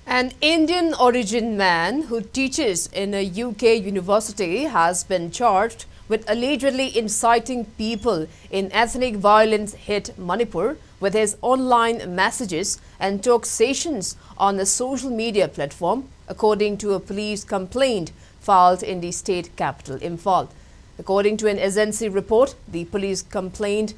An Indian origin man who teaches in a UK university has been charged with allegedly inciting people in ethnic violence hit Manipur with his online messages and talk sessions on a social media platform, according to a police complaint filed in the state capital, Imphal. According to an agency report, the police complaint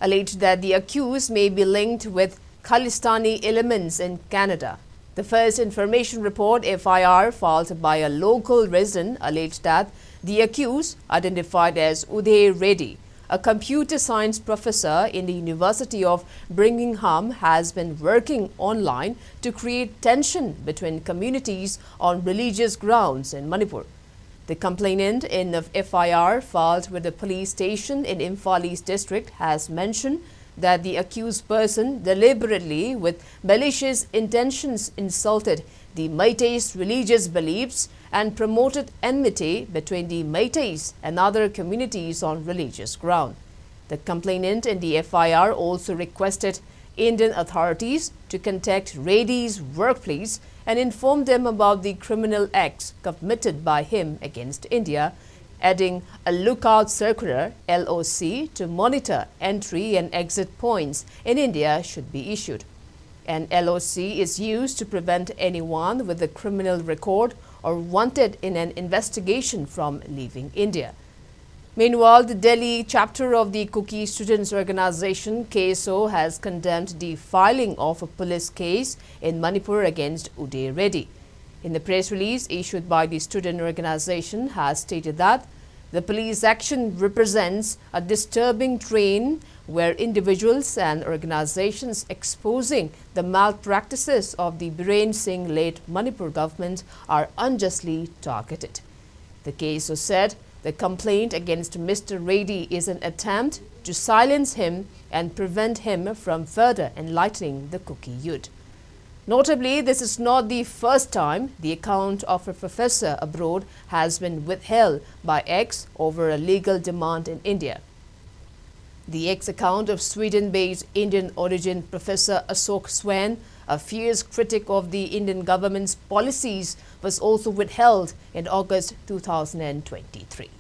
alleged that the accused may be linked with Khalistani elements in Canada. The first information report, FIR, filed by a local resident, alleged that the accused, identified as Uday Reddy, a computer science professor in the University of Birmingham, has been working online to create tension between communities on religious grounds in Manipur. The complainant in the FIR filed with the police station in Imphal East district has mentioned that the accused person deliberately, with malicious intentions, insulted the Meiteis' religious beliefs and promoted enmity between the Meiteis and other communities on religious ground. The complainant in the FIR also requested Indian authorities to contact Reddy's workplace and inform them about the criminal acts committed by him against India, adding a lookout circular (LOC) to monitor entry and exit points in India should be issued. An LOC is used to prevent anyone with a criminal record or wanted in an investigation from leaving India. Meanwhile, the Delhi chapter of the Cookie Students Organization KSO has condemned the filing of a police case in Manipur against Uday Reddy. In the press release issued by the student organization has stated that the police action represents a disturbing trend where individuals and organizations exposing the malpractices of the Biren Singh-led Manipur government are unjustly targeted. The KSO said the complaint against Mr. Reddy is an attempt to silence him and prevent him from further enlightening the Cookie youth. Notably, this is not the first time the account of a professor abroad has been withheld by X over a legal demand in India. The X account of Sweden-based Indian origin Professor Ashok Swain, a fierce critic of the Indian government's policies, was also withheld in August 2023.